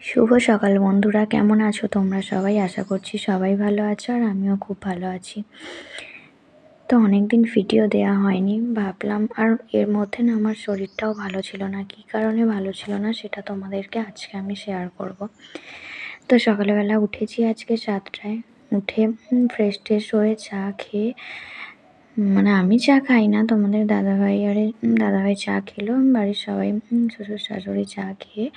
শুভ সকাল বন্ধুরা, কেমন আছো তোমরা সবাই? আশা করছি সবাই ভালো আছো আর আমিও খুব ভালো আছি। তো অনেকদিন ভিডিও দেওয়া হয়নি, ভাবলাম। আর এর মধ্যে না আমার শরীরটাও ভালো ছিল না। কী কারণে ভালো ছিল না সেটা তোমাদেরকে আজকে আমি শেয়ার করব। তো সকালবেলা উঠেছি আজকে 7টায়, উঠে ফ্রেশ ট্রেশ হয়ে চা খেয়ে, মানে আমি চা খাই না, তোমাদের দাদাভাই চা খেলো, বাড়ির সবাই শ্বশুর শাশুড়ি চা খেয়ে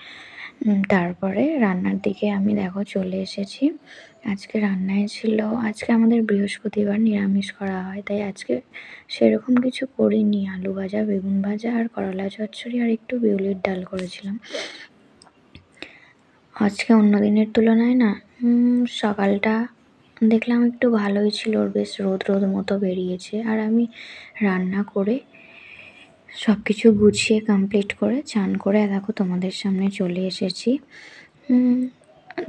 তারপরে রান্নার দিকে আমি দেখো চলে এসেছি। আজকে রান্নায় ছিল, আজকে আমাদের বৃহস্পতিবার নিরামিষ করা হয়, তাই আজকে সেরকম কিছু করিনি। আলু ভাজা, বেগুন ভাজা আর করলা চচ্চড়ি আর একটু বিউলির ডাল করেছিলাম। আজকে অন্য দিনের তুলনায় না সকালটা দেখলাম একটু ভালোই ছিল, বেশ রোদ রোদ মতো বেরিয়েছে। আর আমি রান্না করে সব কিছু গুছিয়ে কমপ্লিট করে চান করে দেখো তোমাদের সামনে চলে এসেছি।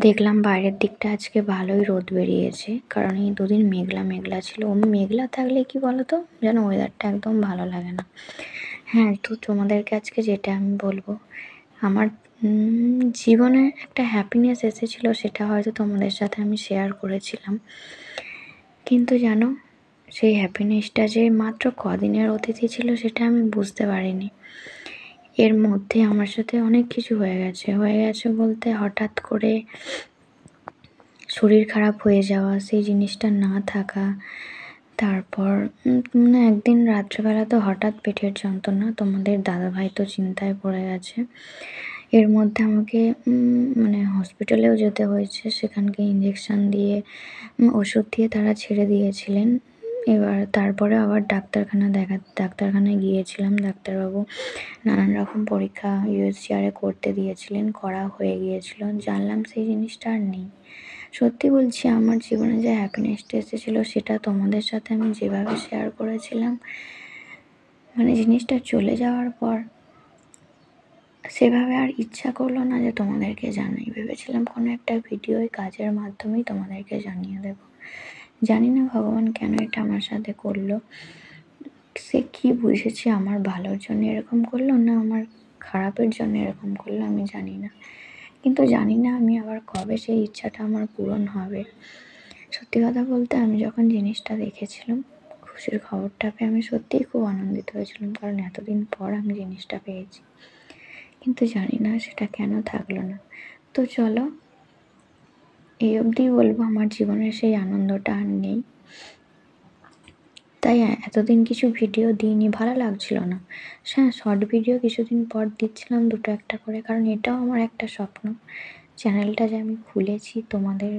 দেখলাম বাইরের দিকটা আজকে ভালোই রোদ বেরিয়েছে, কারণ এই দুদিন মেঘলা মেঘলা ছিল। মেঘলা থাকলে কি বলো তো, যেন ওয়েদারটা একদম ভালো লাগে না। হ্যাঁ, তো তোমাদেরকে আজকে যেটা আমি বলবো, আমার জীবনে একটা হ্যাপিনেস এসেছিলো, সেটা হয়তো তোমাদের সাথে আমি শেয়ার করেছিলাম, কিন্তু জানো সেই হ্যাপিনেসটা যে মাত্র কদিনের অতিথি ছিল সেটা আমি বুঝতে পারিনি। এর মধ্যে আমার সাথে অনেক কিছু হয়ে গেছে বলতে হঠাৎ করে শরীর খারাপ হয়ে যাওয়া, সেই জিনিসটা না থাকা, তারপর একদিন রাত্রেবেলা তো হঠাৎ পেটের যন্ত্রণা, তোমাদের দাদাভাই তো চিন্তায় পড়ে গেছে। এর মধ্যে আমাকে হসপিটালেও যেতে হয়েছে, সেখানকে ইঞ্জেকশন দিয়ে ওষুধ দিয়ে তারা ছেড়ে দিয়েছিলেন। এবার তারপরে আবার ডাক্তারখানায় গিয়েছিলাম। ডাক্তারবাবু নানান রকম পরীক্ষা ইউএসজিআরে করতে দিয়েছিলেন, করা হয়ে গিয়েছিল। জানলাম সেই জিনিসটা আর নেই। সত্যি বলছি, আমার জীবনে যে হ্যাপিনেসটা এসেছিলো সেটা তোমাদের সাথে আমি যেভাবে শেয়ার করেছিলাম, জিনিসটা চলে যাওয়ার পর সেভাবে আর ইচ্ছা করলো না যে তোমাদেরকে জানাই। ভেবেছিলাম কোনো একটা ভিডিওয় কাজের মাধ্যমেই তোমাদেরকে জানিয়ে দেব। জানি না ভগবান কেন এটা আমার সাথে করলো। সে কি বুঝেছে, আমার ভালোর জন্য এরকম করলো না আমার খারাপের জন্য এরকম করলো, আমি জানি না। কিন্তু জানি না আমি আবার কবে সেই ইচ্ছাটা আমার পূরণ হবে। সত্যি কথা বলতে, আমি যখন জিনিসটা দেখেছিলাম, খুশির খবরটা পেয়ে আমি সত্যিই খুব আনন্দিত হয়েছিলাম, কারণ এতদিন পর আমি জিনিসটা পেয়েছি। কিন্তু জানি না সেটা কেন থাকলো না। তো চলো, এই অবধি বলবো, আমার জীবনের সেই আনন্দটা আর নেই। তাই এতদিন কিছু ভিডিও দিইনি, ভালো লাগছিল না। হ্যাঁ, শর্ট ভিডিও কিছুদিন পর দিচ্ছিলাম, দুটো একটা করে, কারণ এটাও আমার একটা স্বপ্ন। চ্যানেলটা যে আমি খুলেছি, তোমাদের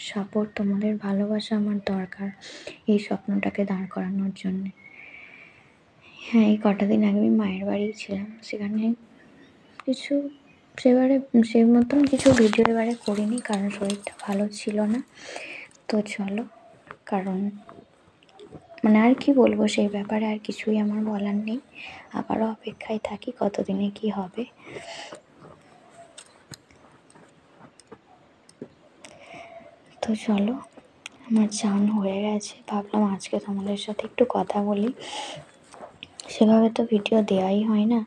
সাপোর্ট, তোমাদের ভালোবাসা আমার দরকার এই স্বপ্নটাকে দাঁড় করানোর জন্যে। হ্যাঁ, এই কটা দিন আগে আমি মায়ের বাড়ি ছিলাম, সেখানে কিছু সেই মতন কিছু ভিডিও এবারে করিনি, কারণ শরীরটা ভালো ছিল না। তো চলো, কারণ আর কি বলবো, সেই ব্যাপারে আর কিছুই আমার বলার নেই। আবারও অপেক্ষায় থাকি কতদিনে কি হবে। তো চলো, আমার চান হয়ে গেছে, ভাবলাম আজকে তোমাদের সাথে একটু কথা বলি। সেভাবে তো ভিডিও দেওয়াই হয় না।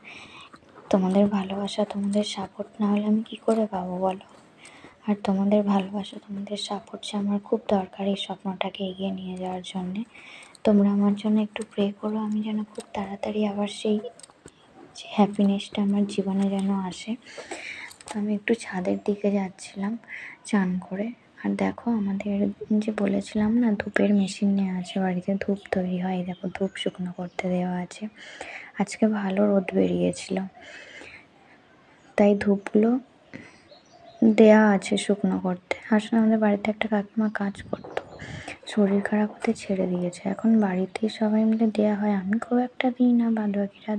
তোমাদের ভালোবাসা, তোমাদের সাপোর্ট না হলে আমি কি করে পাবো বলো? আর তোমাদের ভালোবাসা, তোমাদের সাপোর্ট যে আমার খুব দরকার এই স্বপ্নটাকে এগিয়ে নিয়ে যাওয়ার জন্যে। তোমরা আমার জন্য একটু প্রে করো, আমি যেন খুব তাড়াতাড়ি আবার সেই যে হ্যাপিনেসটা আমার জীবনে যেন আসে। তো আমি একটু ছাদের দিকে যাচ্ছিলাম চান করে। আর দেখো, আমাদের যে বলেছিলাম না, ধূপের মেশিন নেওয়া আছে বাড়িতে, ধূপ তৈরি হয়, দেখো ধূপ শুকনো করতে দেওয়া আছে। আজকে ভালো রোদ বেরিয়েছিল, তাই ধূপগুলো দেয়া আছে শুকনো করতে। আসলে আমাদের বাড়িতে একটা কাকিমা কাজ করতো, শরীর খারাপ হতে ছেড়ে দিয়েছে, এখন বাড়িতেই সবাই মিলে দেয়া হয়। আমি খুব একটা দিই না, বাদবাকিরা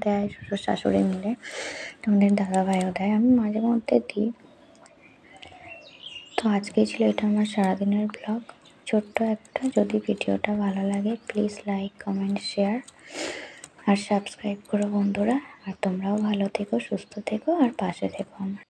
দেয়, শ্বশুর শাশুড়ি মিলে, তোমাদের দাদাভাইও দেয়, আমি মাঝে মধ্যে দিই। তো আজকে ছিল এটা আমার সারাদিনের ব্লগ, ছোট্ট একটা। যদি ভিডিওটা ভালো লাগে প্লিজ লাইক, কমেন্ট, শেয়ার আর সাবস্ক্রাইব করো বন্ধুরা। আর তোমরাও ভালো থেকো, সুস্থ থেকো আর পাশে থেকো আমার।